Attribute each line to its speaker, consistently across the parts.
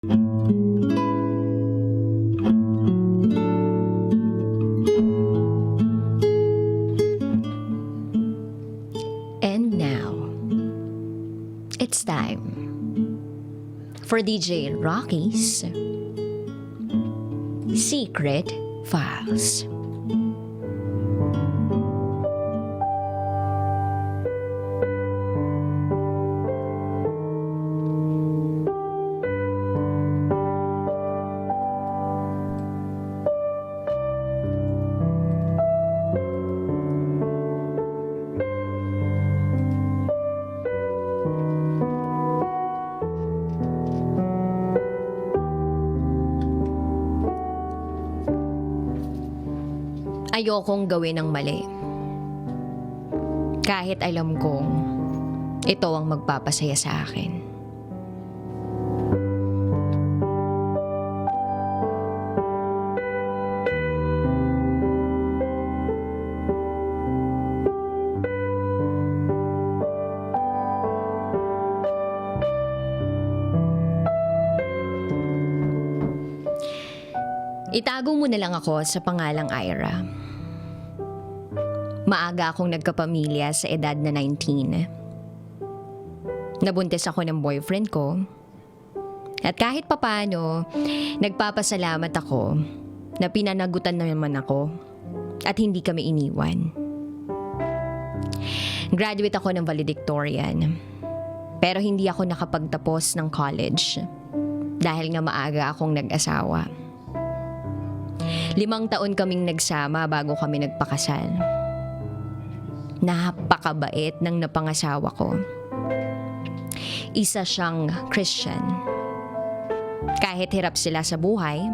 Speaker 1: And now, it's time for DJ Rocky's Secret Files. Ayokong gawin ang mali. Kahit alam kong ito ang magpapasaya sa akin. Itago mo na lang ako sa pangalang Ira. Maaga akong nagkapamilya sa edad na 19. Nabuntis ako ng boyfriend ko. At kahit papano, nagpapasalamat ako na pinanagutan naman ako at hindi kami iniwan. Graduate ako ng valedictorian. Pero hindi ako nakapagtapos ng college dahil nga maaga akong nag-asawa. 5 taon kaming nagsama bago kami nagpakasal. Napakabait ng napangasawa ko. Isa siyang Christian. Kahit hirap sila sa buhay,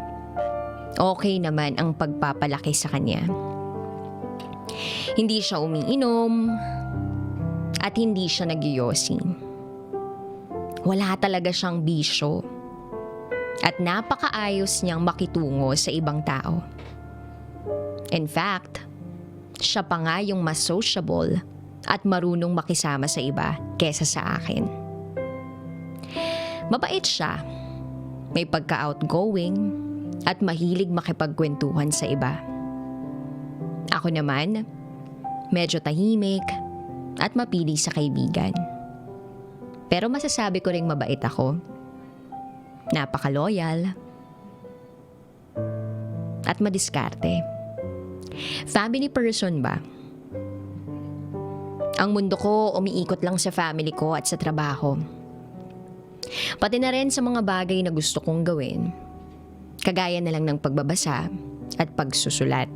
Speaker 1: okay naman ang pagpapalaki sa kanya. Hindi siya umiinom at hindi siya nagyoyosi. Wala talaga siyang bisyo. At napakaayos niyang makitungo sa ibang tao. In fact, siya pa nga yung mas sociable at marunong makisama sa iba kesa sa akin. Mabait siya, may pagka-outgoing at mahilig makipagkwentuhan sa iba. Ako naman, medyo tahimik at mapili sa kaibigan. Pero masasabi ko ring mabait ako. Napaka-loyal at madiskarte. Family person ba? Ang mundo ko umiikot lang sa family ko at sa trabaho. Pati na rin sa mga bagay na gusto kong gawin. Kagaya na lang ng pagbabasa at pagsusulat.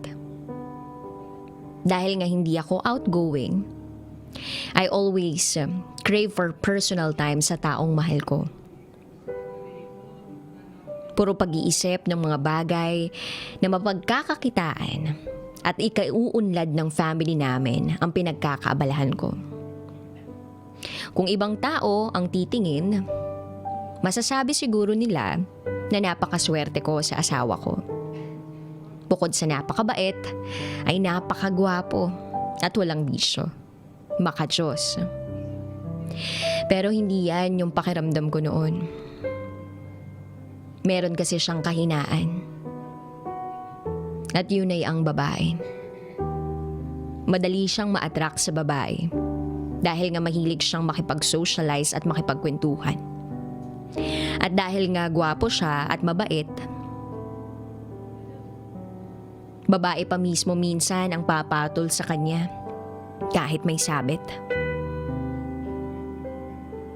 Speaker 1: Dahil nga hindi ako outgoing, I always crave for personal time sa taong mahal ko. Puro pag-iisip ng mga bagay na mapagkakakitaan at ikauunlad ng family namin ang pinagkakaabalahan ko. Kung ibang tao ang titingin, masasabi siguro nila na napakaswerte ko sa asawa ko. Bukod sa napakabait, ay napakagwapo at walang bisyo. Makadiyos. Pero hindi yan yung pakiramdam ko noon. Meron kasi siyang kahinaan. At yun ay ang babae. Madali siyang ma-attract sa babae dahil nga mahilig siyang makipag-socialize at makipagkwentuhan. At dahil nga gwapo siya at mabait, babae pa mismo minsan ang papatol sa kanya kahit may sabit.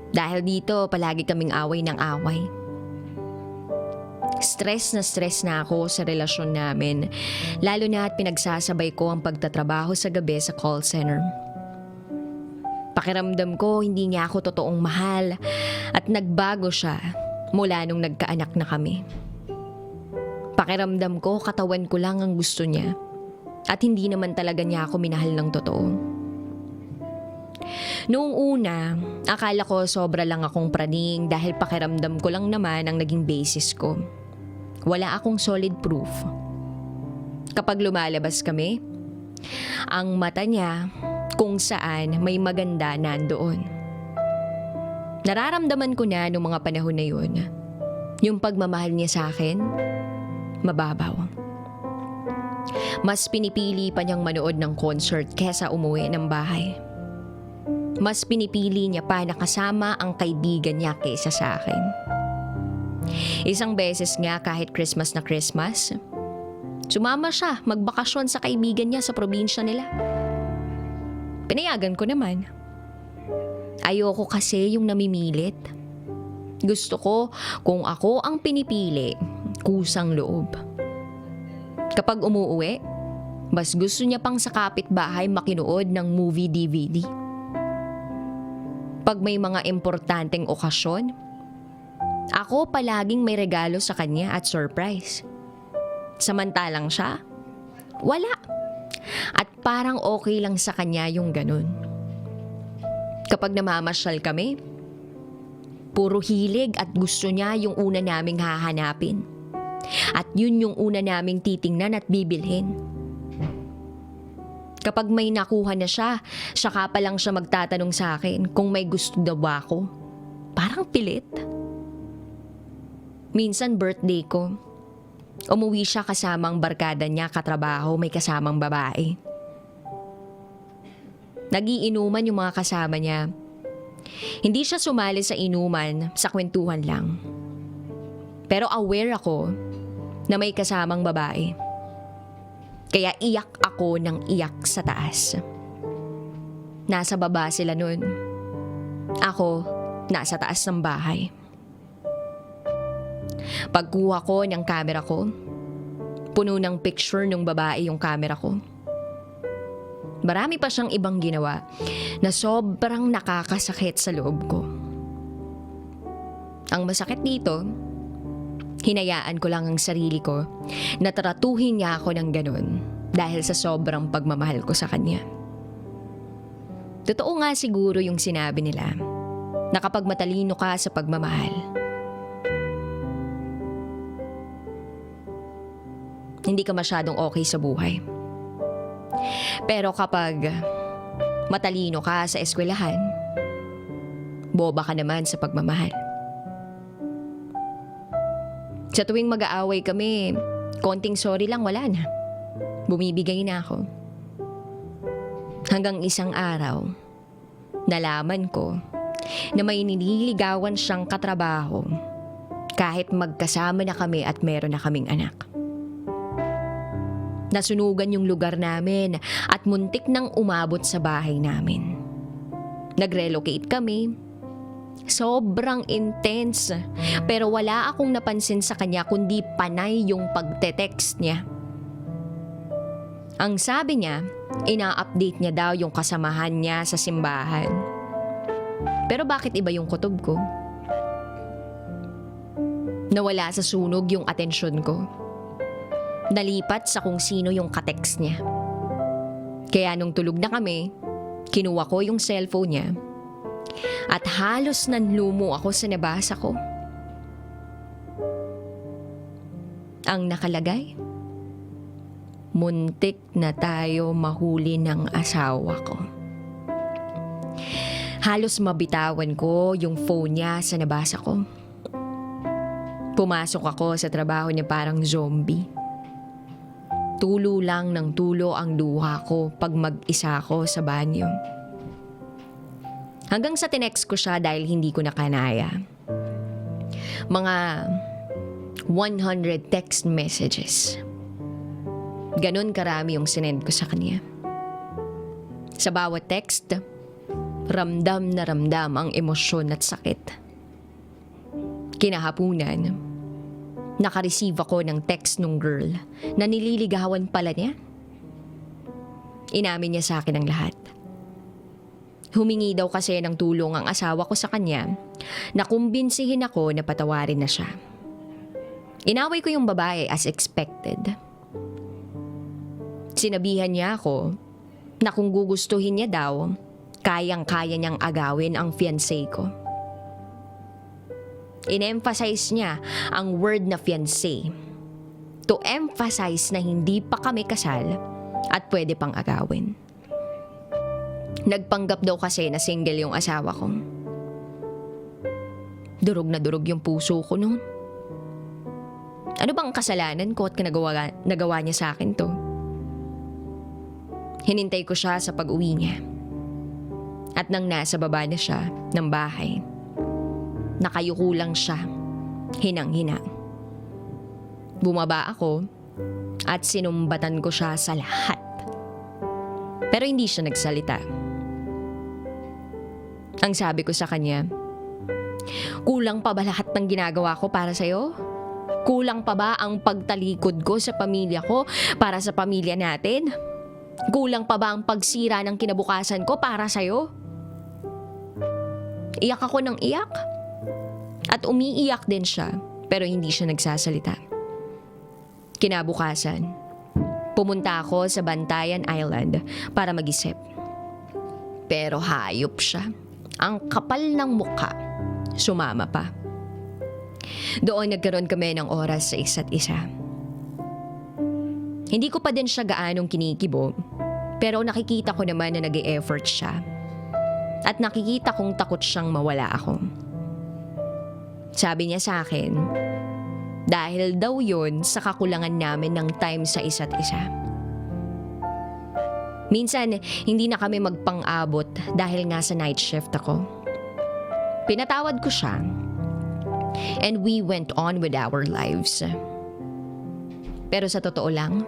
Speaker 1: Dahil dito palagi kaming away ng away. Stress na ako sa relasyon namin, lalo na at pinagsasabay ko ang pagtatrabaho sa gabi sa call center. Pakiramdam ko hindi niya ako totoong mahal at nagbago siya mula nung nagkaanak na kami. Pakiramdam ko katawan ko lang ang gusto niya at hindi naman talaga niya ako minahal ng totoo. Noong una, akala ko sobra lang akong praning dahil pakiramdam ko lang naman ang naging basis ko. Wala akong solid proof. Kapag lumalabas kami, ang mata niya kung saan may maganda nandoon. Nararamdaman ko na noong mga panahon na yun Yung pagmamahal niya sa akin, mababaw. Mas pinipili pa niyang manood ng concert kesa umuwi ng bahay. Mas pinipili niya pa na kasama ang kaibigan niya kesa sa akin. Isang beses nga kahit Christmas na Christmas, sumama siya magbakasyon sa kaibigan niya sa probinsya nila. Pinayagan ko naman. Ayoko kasi yung namimilit. Gusto ko kung ako ang pinipili, kusang loob. Kapag umuuwi, mas gusto niya pang sa kapitbahay makinood ng movie DVD. Pag may mga importanteng okasyon, ako palaging may regalo sa kanya at surprise. Samantalang siya, wala. At parang okay lang sa kanya yung ganun. Kapag namamasyal kami, puro hilig at gusto niya yung una naming hahanapin. At yun yung una naming titingnan at bibilhin. Kapag may nakuha na siya, saka pa lang siya magtatanong sa akin kung may gusto daw ako. Parang pilit. Minsan birthday ko, umuwi siya kasamang barkada niya katrabaho, may kasamang babae. Nagiinuman yung mga kasama niya. Hindi siya sumali sa inuman, sa kwentuhan lang. Pero aware ako na may kasamang babae. Kaya iyak ako ng iyak sa taas. Nasa baba sila nun. Ako, nasa taas ng bahay. Pagkuha ko ng camera ko, puno ng picture ng babae yung camera ko. Marami pa siyang ibang ginawa na sobrang nakakasakit sa loob ko. Ang masakit dito, hinayaan ko lang ang sarili ko na tratuhin niya ako ng ganun dahil sa sobrang pagmamahal ko sa kanya. Totoo nga siguro yung sinabi nila na kapag matalino ka sa pagmamahal, hindi ka masyadong okay sa buhay. Pero kapag matalino ka sa eskwelahan, boba ka naman sa pagmamahal. Sa tuwing mag-aaway kami, konting sorry lang, wala na. Bumibigay na ako. Hanggang isang araw, nalaman ko na may nililigawan siyang katrabaho kahit magkasama na kami at meron na kaming anak. Nasunugan yung lugar namin at muntik nang umabot sa bahay namin. Nag-relocate kami. Sobrang intense. Pero wala akong napansin sa kanya kundi panay yung pagte-text niya. Ang sabi niya, ina-update niya daw yung kasamahan niya sa simbahan. Pero bakit iba yung kutob ko? Nawala sa sunog yung atensyon ko. Nalipat sa kung sino yung katext niya. Kaya nung tulog na kami, kinuha ko yung cellphone niya at halos nanlumo ako sa nabasa ko. Ang nakalagay, muntik na tayo mahuli ng asawa ko. Halos mabitawan ko yung phone niya sa nabasa ko. Pumasok ako sa trabaho niya parang zombie. Tulo lang ng tulo ang luha ko pag mag-isa ko sa banyo. Hanggang sa tinext ko siya dahil hindi ko nakanaya. Mga 100 text messages. Ganon karami yung sinend ko sa kanya. Sa bawat text, ramdam na ramdam ang emosyon at sakit. Kinahapunan, nakareceive ako ng text nung girl na nililigawan pala niya. Inamin niya sa akin ang lahat. Humingi daw kasi ng tulong ang asawa ko sa kanya na kumbinsihin ako na patawarin na siya. Inaway ko yung babae as expected. Sinabihan niya ako na kung gugustuhin niya daw, kayang-kaya niyang agawin ang fiancé ko. In-emphasize niya ang word na fiancé to emphasize na hindi pa kami kasal at pwede pang agawin. Nagpanggap daw kasi na single yung asawa ko. Durog na durog yung puso ko noon. Ano bang kasalanan ko at nagawa niya sa akin to? Hinintay ko siya sa pag-uwi niya. At nang nasa baba na siya ng bahay, nakayuko lang siya, hinang-hinang. Bumaba ako at sinumbatan ko siya sa lahat. Pero hindi siya nagsalita. Ang sabi ko sa kanya, kulang pa ba lahat ng ginagawa ko para sa'yo? Kulang pa ba ang pagtalikod ko sa pamilya ko para sa pamilya natin? Kulang pa ba ang pagsira ng kinabukasan ko para sa'yo? Iyak ako ng iyak. At umiiyak din siya, pero hindi siya nagsasalita. Kinabukasan, pumunta ako sa Bantayan Island para mag-isip. Pero hayop siya. Ang kapal ng mukha. Sumama pa. Doon nagkaroon kami ng oras sa isa't isa. Hindi ko pa din siya gaanong kinikibo, pero nakikita ko naman na nag-e-effort siya. At nakikita kong takot siyang mawala ako. Sabi niya sa akin, dahil daw yun sa kakulangan namin ng time sa isa't isa. Minsan, hindi na kami magpang-abot dahil nga sa night shift ako. Pinatawad ko siya. And we went on with our lives. Pero sa totoo lang,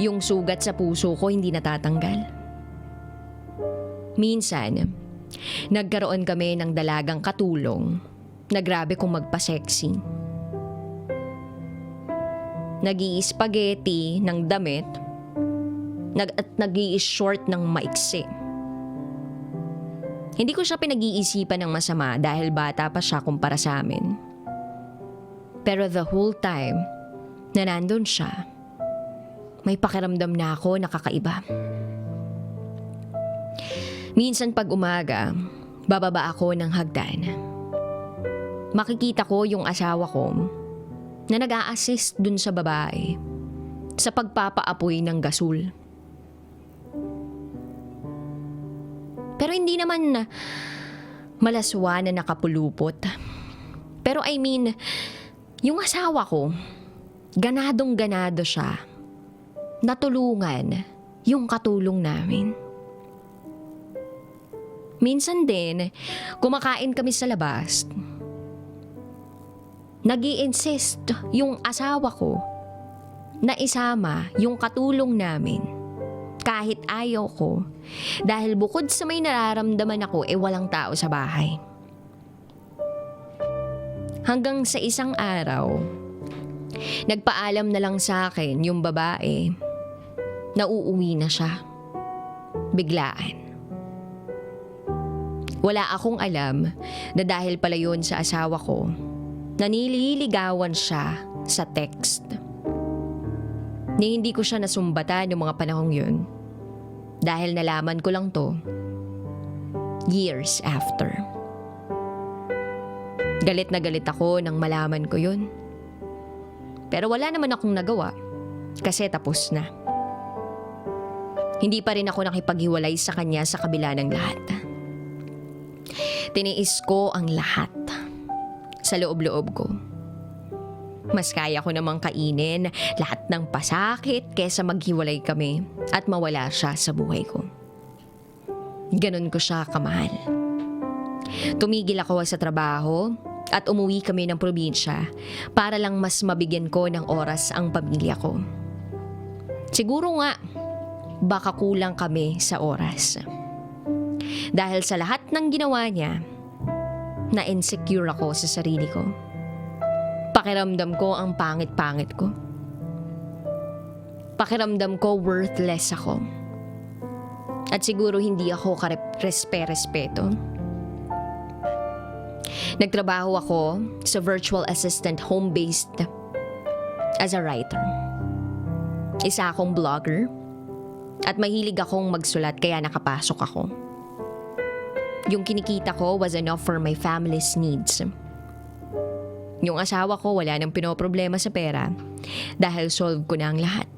Speaker 1: yung sugat sa puso ko hindi natatanggal. Minsan, nagkaroon kami ng dalagang katulong na grabe kong magpa-sexy. Nag-i-spaghetti ng damit at nag-i-short ng maiksi. Hindi ko siya pinag-iisipan ng masama dahil bata pa siya kumpara sa amin. Pero the whole time na nandun siya, may pakiramdam na ako nakakaiba. Minsan pag umaga, bababa ako ng hagdan. Makikita ko yung asawa ko na nag-a-assist dun sa babae sa pagpapaapoy ng gasol. Pero hindi naman malaswa na nakapulupot. Pero I mean, yung asawa ko, ganadong-ganado siya. Natulungan yung katulong namin. Minsan din, kumakain kami sa labas. Nag-i-insist yung asawa ko na isama yung katulong namin. Kahit ayaw ko, dahil bukod sa may nararamdaman ako, walang tao sa bahay. Hanggang sa isang araw, nagpaalam na lang sa akin yung babae na uuwi na siya. Biglaan. Wala akong alam na dahil pala yun sa asawa ko, nanililigawan siya sa text. Ni hindi ko siya nasumbatan yung mga panahong yun. Dahil nalaman ko lang to years after. Galit na galit ako nang malaman ko yun. Pero wala naman akong nagawa kasi tapos na. Hindi pa rin ako nakipaghiwalay sa kanya sa kabila ng lahat. Tiniis ko ang lahat sa loob-loob ko. Mas kaya ko namang kainin lahat ng pasakit kesa maghiwalay kami at mawala siya sa buhay ko. Ganon ko siya kamahal. Tumigil ako sa trabaho at umuwi kami ng probinsya para lang mas mabigyan ko ng oras ang pamilya ko. Siguro nga, baka kulang kami sa oras. Dahil sa lahat ng ginawa niya, na-insecure ako sa sarili ko. Pakiramdam ko ang pangit-pangit ko. Pakiramdam ko worthless ako. At siguro hindi ako respeto. Nagtrabaho ako sa virtual assistant home-based as a writer. Isa akong blogger at mahilig akong magsulat kaya nakapasok ako. Yung kinikita ko was enough for my family's needs. Yung asawa ko wala nang pinoproblema sa pera dahil solve ko na ang lahat.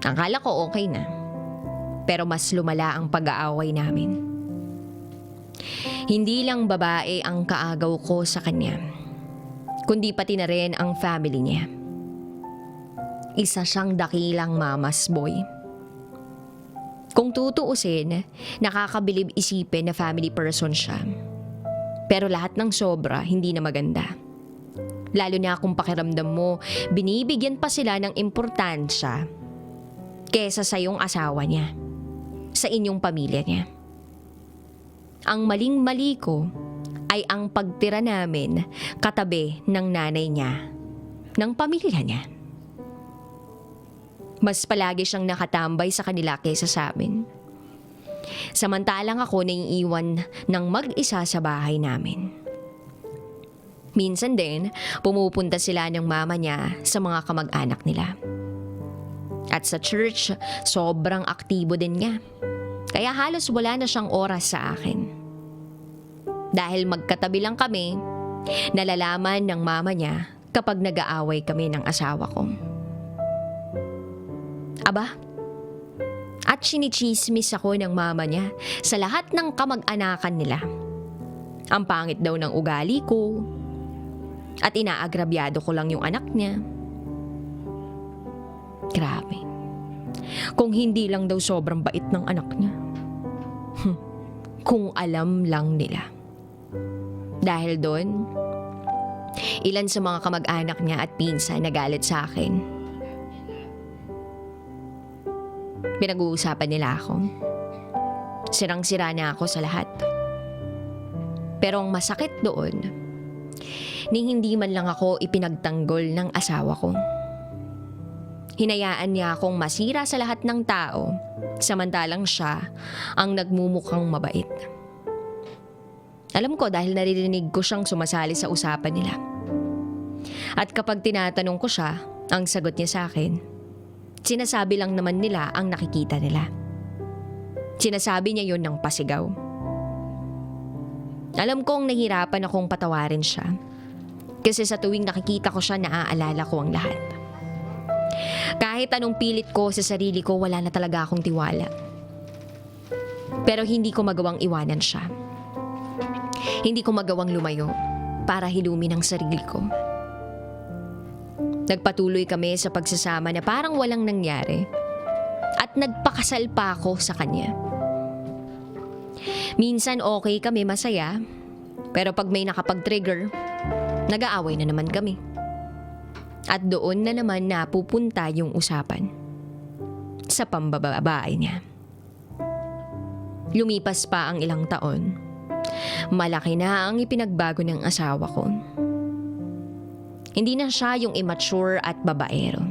Speaker 1: Akala ko okay na, pero mas lumala ang pag-aaway namin. Hindi lang babae ang kaagaw ko sa kanya, kundi pati na rin ang family niya. Isa siyang dakilang mama's boy. Kung tutuusin, nakakabilib isipin na family person siya. Pero lahat ng sobra, hindi na maganda. Lalo na kung pakiramdam mo, binibigyan pa sila ng importansya kesa sa iyong asawa niya, sa inyong pamilya niya. Ang maling-mali ko ay ang pagtira namin katabi ng nanay niya, ng pamilya niya. Mas palagi siyang nakatambay sa kanila kaysa sa amin. Samantalang ako naiiwan ng mag-isa sa bahay namin. Minsan din, pumupunta sila ng mama niya sa mga kamag-anak nila. At sa church, sobrang aktibo din niya. Kaya halos wala na siyang oras sa akin. Dahil magkatabi lang kami, nalalaman ng mama niya kapag nag-aaway kami ng asawa ko. Aba, at sinichismis ako ng mama niya sa lahat ng kamag-anakan nila. Ang pangit daw ng ugali ko at inaagrabyado ko lang yung anak niya. Grabe. Kung hindi lang daw sobrang bait ng anak niya. Kung alam lang nila. Dahil doon, ilan sa mga kamag-anak niya at pinsan nagalit sa akin. Pinag-uusapan nila ako. Sirang-sira na ako sa lahat. Pero ang masakit doon, ni hindi man lang ako ipinagtanggol ng asawa ko. Hinayaan niya akong masira sa lahat ng tao, samantalang siya ang nagmumukhang mabait. Alam ko dahil naririnig ko siyang sumasali sa usapan nila. At kapag tinatanong ko siya, ang sagot niya sa akin, sinasabi lang naman nila ang nakikita nila. Sinasabi niya yon ng pasigaw. Alam kong nahirapan akong patawarin siya. Kasi sa tuwing nakikita ko siya, naaalala ko ang lahat. Kahit anong pilit ko sa sarili ko, wala na talaga akong tiwala. Pero hindi ko magawang iwanan siya. Hindi ko magawang lumayo para hilumin ang sarili ko. Nagpatuloy kami sa pagsasama na parang walang nangyari at nagpakasal pa ako sa kanya. Minsan okay kami, masaya, pero pag may nakapag-trigger, nag-aaway na naman kami. At doon na naman napupunta yung usapan sa pambababae niya. Lumipas pa ang ilang taon. Malaki na ang ipinagbago ng asawa ko. Hindi na siya yung immature at babaero.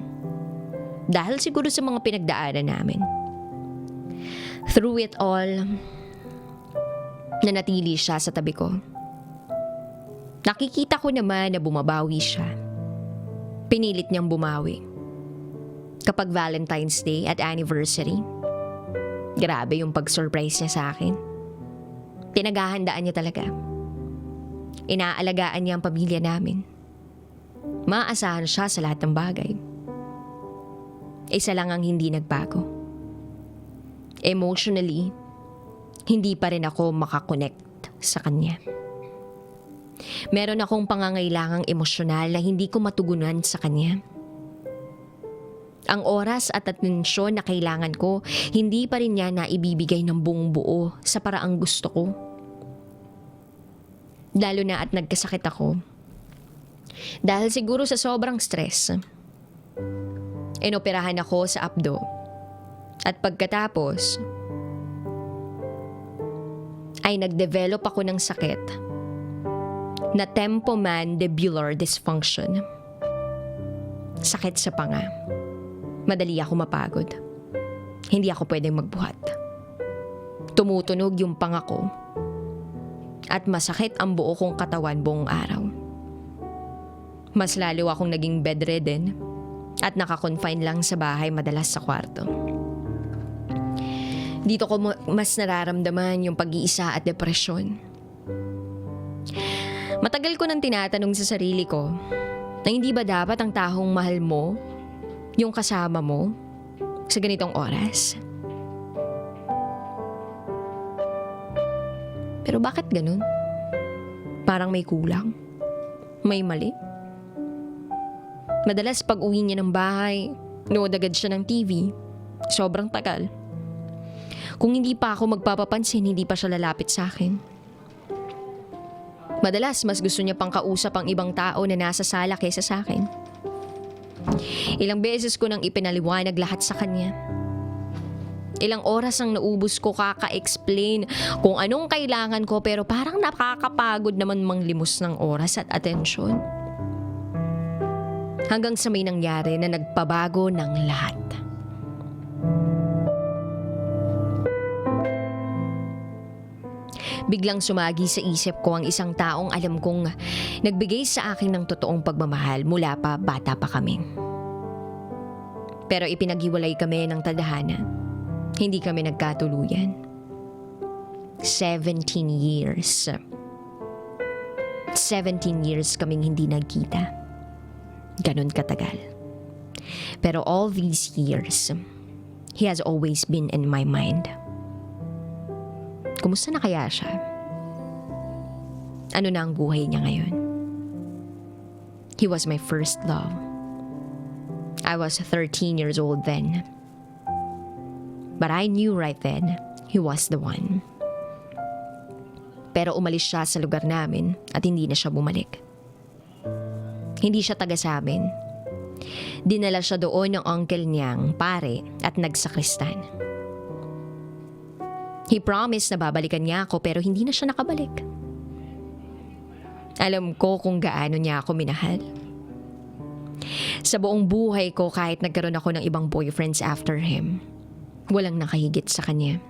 Speaker 1: Dahil siguro sa mga pinagdaanan namin. Through it all, nanatili siya sa tabi ko. Nakikita ko naman na bumabawi siya. Pinilit niyang bumawi. Kapag Valentine's Day at anniversary, grabe yung pag-surprise niya sa akin. Pinaghahandaan niya talaga. Inaalagaan niya ang pamilya namin. Maasahan siya sa lahat ng bagay. Isa lang ang hindi nagbago. Emotionally, hindi pa rin ako makakonect sa kanya. Meron akong pangangailangang emosyonal na hindi ko matugunan sa kanya. Ang oras at atensyon na kailangan ko, hindi pa rin niya naibibigay ng buong buo sa paraang gusto ko. Lalo na at nagkasakit ako. Dahil siguro sa sobrang stress, inoperahan ako sa abdo. At pagkatapos, ay nag-develop ako ng sakit na temporomandibular dysfunction. Sakit sa panga. Madali ako mapagod. Hindi ako pwedeng magbuhat. Tumutunog yung panga ko. At masakit ang buo kong katawan buong araw. Mas lalo akong naging bedridden at nakakonfine lang sa bahay, madalas sa kwarto. Dito ko mas nararamdaman yung pag-iisa at depresyon. Matagal ko nang tinatanong sa sarili ko na hindi ba dapat ang taong mahal mo, yung kasama mo, sa ganitong oras? Pero bakit ganun? Parang may kulang? May mali? Madalas pag uwi niya ng bahay, nood agad siya ng TV. Sobrang tagal. Kung hindi pa ako magpapapansin, hindi pa siya lalapit sa akin. Madalas mas gusto niya pang kausap ang ibang tao na nasa sala kaysa sa akin. Ilang beses ko nang ipinaliwanag lahat sa kanya. Ilang oras ang naubos ko kaka-explain kung anong kailangan ko, pero parang nakakapagod naman manglimos ng oras at atensyon. Hanggang sa may nangyari na nagpabago ng lahat. Biglang sumagi sa isip ko ang isang taong alam kong nagbigay sa akin ng totoong pagmamahal mula pa bata pa kami. Pero ipinaghiwalay kami ng tadhana. Hindi kami nagkatuluyan. 17 years. 17 years kaming hindi nagkita. Ganon katagal. Pero all these years, he has always been in my mind. Kumusta na kaya siya? Ano na ang buhay niya ngayon? He was my first love. I was 13 years old then. But I knew right then, he was the one. Pero umalis siya sa lugar namin at hindi na siya bumalik. Hindi siya taga sa amin. Dinala siya doon ng uncle niyang pare at nagsakristan. He promised na babalikan niya ako pero hindi na siya nakabalik. Alam ko kung gaano niya ako minahal. Sa buong buhay ko, kahit nagkaroon ako ng ibang boyfriends after him, walang nakahigit sa kanya.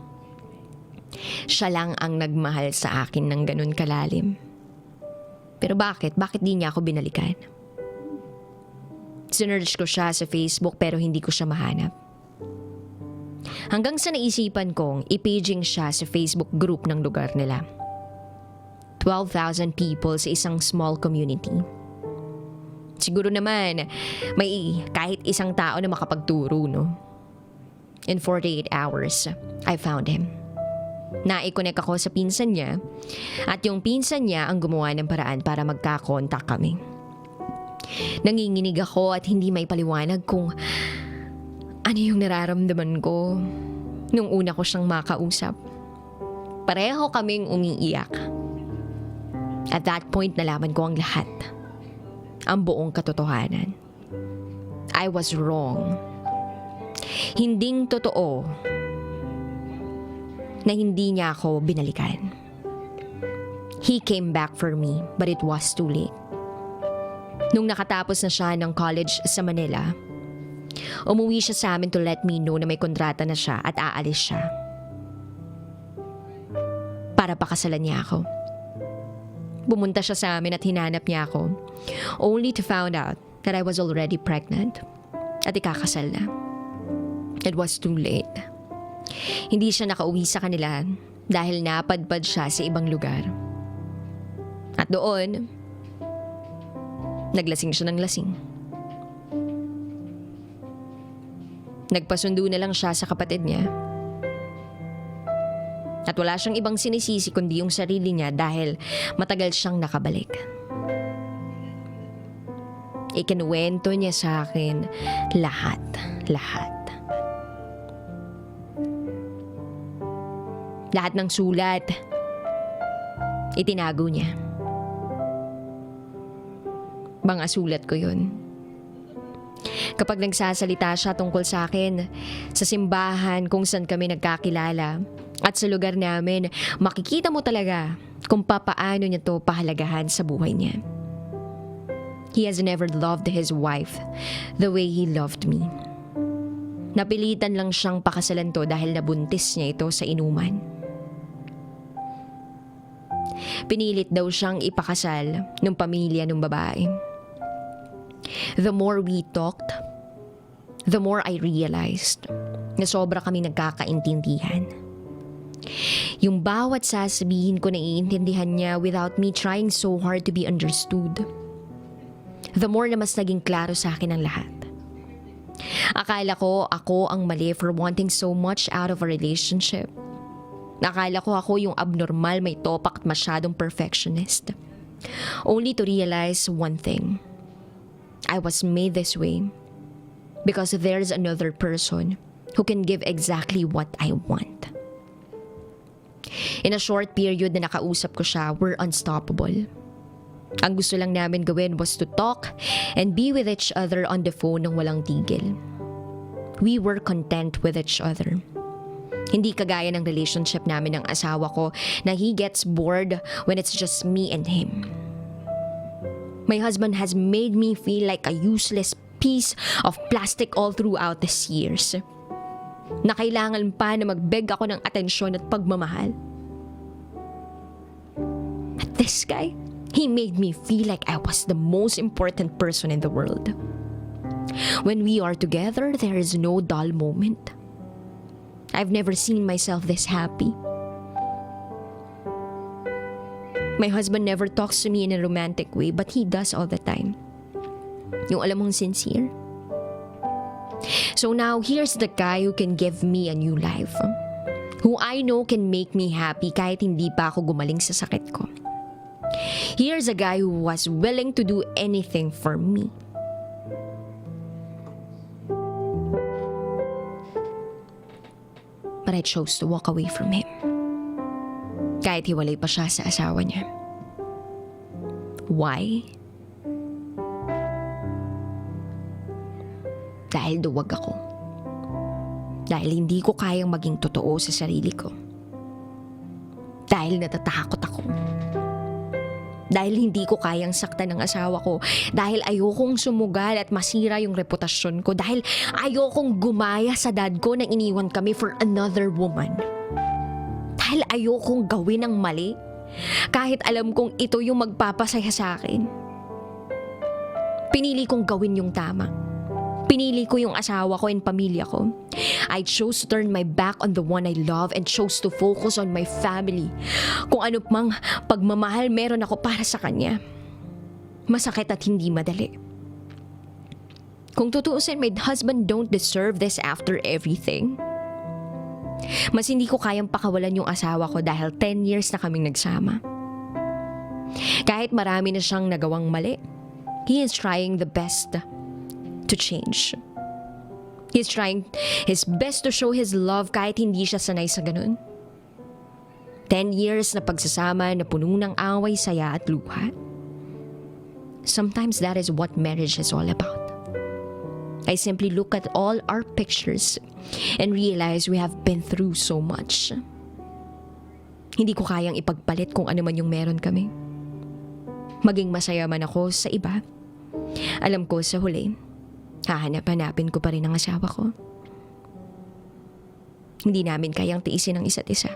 Speaker 1: Siya lang ang nagmahal sa akin ng ganun kalalim. Pero bakit? Bakit di niya ako binalikan? Sinearch ko siya sa Facebook pero hindi ko siya mahanap. Hanggang sa naisipan kong ipaging siya sa Facebook group ng lugar nila. 12,000 people sa isang small community. Siguro naman may kahit isang tao na makapagturo, no? In 48 hours, I found him. Nai-connect ako sa pinsan niya at yung pinsan niya ang gumawa ng paraan para magka-contact kami. Nanginginig ako at hindi may paliwanag kung ano yung nararamdaman ko nung una ko siyang makausap. Pareho kaming umiiyak. At that point, nalaman ko ang lahat. Ang buong katotohanan. I was wrong. Hinding totoo na hindi niya ako binalikan. He came back for me, but it was too late. Nung nakatapos na siya ng college sa Manila, umuwi siya sa amin to let me know na may kontrata na siya at aalis siya. Para pakasalan niya ako. Pumunta siya sa amin at hinanap niya ako, only to find out that I was already pregnant at ikakasal na. It was too late. Hindi siya nakauwi sa kanila dahil napadpad siya sa ibang lugar. At doon, naglasing siya ng lasing. Nagpasundo na lang siya sa kapatid niya. At wala siyang ibang sinisisi kundi yung sarili niya dahil matagal siyang nakabalik. Ikinuwento niya sa akin lahat. Lahat ng sulat, itinago niya. Mga sulat ko yun. Kapag nagsasalita siya tungkol sa akin, sa simbahan kung saan kami nagkakilala, at sa lugar namin, makikita mo talaga kung papaano niya to pahalagahan sa buhay niya. He has never loved his wife the way he loved me. Napilitan lang siyang pakasalan to dahil nabuntis niya ito sa inuman. Pinilit daw siyang ipakasal ng pamilya ng babae. The more we talked, the more I realized na sobra kami nagkakaintindihan. Yung bawat sasabihin ko naiintindihan niya without me trying so hard to be understood. The more na mas naging klaro sa akin ang lahat. Akala ko ako ang mali for wanting so much out of a relationship. Akala ko ako yung abnormal, may topak at masyadong perfectionist. Only to realize one thing. I was made this way because there's another person who can give exactly what I want. In a short period na nakausap ko siya, we're unstoppable. Ang gusto lang namin gawin was to talk and be with each other on the phone nang walang tigil. We were content with each other. Hindi kagaya ng relationship namin ng asawa ko na he gets bored when it's just me and him. My husband has made me feel like a useless piece of plastic all throughout these years. Na kailangan pa na magbeg ako ng atensyon at pagmamahal. But this guy, he made me feel like I was the most important person in the world. When we are together, there is no dull moment. I've never seen myself this happy. My husband never talks to me in a romantic way, but he does all the time. Yung alam mong sincere. So now, here's the guy who can give me a new life. Who I know can make me happy kahit hindi pa ako gumaling sa sakit ko. Here's a guy who was willing to do anything for me. But I chose to walk away from him. Kahit hiwalay pa siya sa asawa niya. Why? Dahil duwag ako. Dahil hindi ko kayang maging totoo sa sarili ko. Dahil natatakot ako. Dahil hindi ko kayang saktan ng asawa ko. Dahil ayokong sumugal at masira yung reputasyon ko. Dahil ayokong gumaya sa dad ko nang iniwan kami for another woman. Dahil ayokong gawin ang mali. Kahit alam kong ito yung magpapasaya sa akin. Pinili kong gawin yung tama. Pinili ko yung asawa ko and pamilya ko. I chose to turn my back on the one I love and chose to focus on my family. Kung ano mang pagmamahal meron ako para sa kanya. Masakit at hindi madali. Kung tutuusin, my husband don't deserve this after everything. Mas hindi ko kayang pakawalan yung asawa ko dahil 10 years na kaming nagsama. Kahit marami na siyang nagawang mali, he is trying the best to change. He's trying his best to show his love kahit hindi siya sanay sa ganun. 10 years na pagsasama na puno ng away, saya at luha. Sometimes that is what marriage is all about. I simply look at all our pictures and realize we have been through so much. Hindi ko kayang ipagpalit kung ano man yung meron kami. Maging masaya man ako sa iba, alam ko sa huli, hahanap-hanapin ko pa rin ang asawa ko. Hindi namin kayang tiisin ang isa't isa.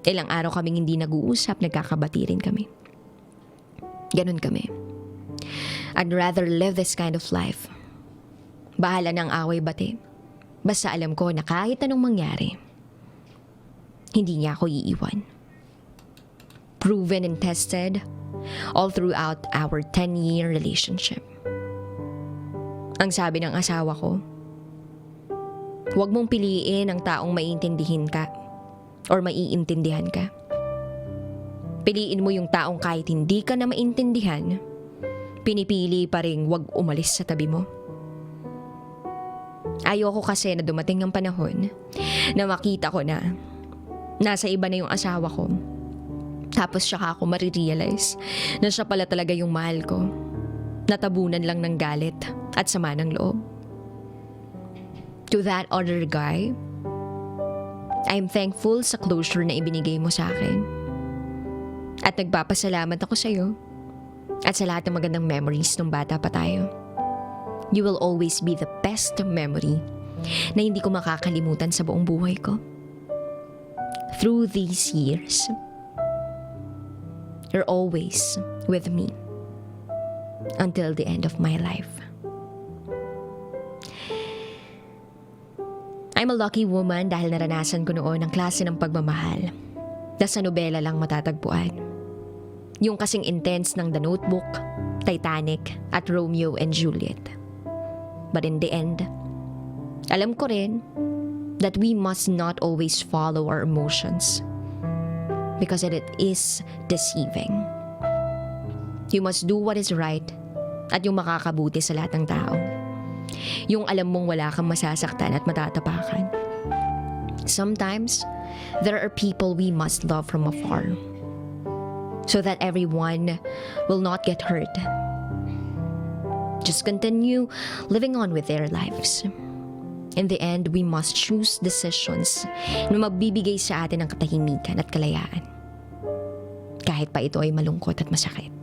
Speaker 1: Ilang araw kaming hindi nag-uusap, nagkakabati rin kami. Ganon kami. I'd rather live this kind of life. Bahala ng away-bati. Basta alam ko na kahit anong mangyari, hindi niya ako iiwan. Proven and tested all throughout our 10-year relationship. Ang sabi ng asawa ko, huwag mong piliin ang taong maiintindihin ka or maiintindihan ka. Piliin mo yung taong kahit hindi ka na maintindihan, pinipili pa rin huwag umalis sa tabi mo. Ayoko kasi na dumating ang panahon na makita ko na nasa iba na yung asawa ko. Tapos siya ako marirealize na siya pala talaga yung mahal ko. Natabunan lang ng galit at sama ng loob. To that other guy, I'm thankful sa closure na ibinigay mo sa akin. At nagpapasalamat ako sa iyo at sa lahat ng magandang memories nung bata pa tayo. You will always be the best memory na hindi ko makakalimutan sa buong buhay ko. Through these years, you're always with me until the end of my life. I'm a lucky woman dahil naranasan ko noon ang klase ng pagmamahal na sa nobela lang matatagpuan. Yung kasing intense ng The Notebook, Titanic at Romeo and Juliet. But in the end, alam ko rin that we must not always follow our emotions because it is deceiving. You must do what is right at yung makakabuti sa lahat ng tao. Yung alam mong wala kang masasaktan at matatapakan. Sometimes, there are people we must love from afar so that everyone will not get hurt. Just continue living on with their lives. In the end, we must choose decisions na magbibigay sa atin ng katahimikan at kalayaan. Kahit pa ito ay malungkot at masakit.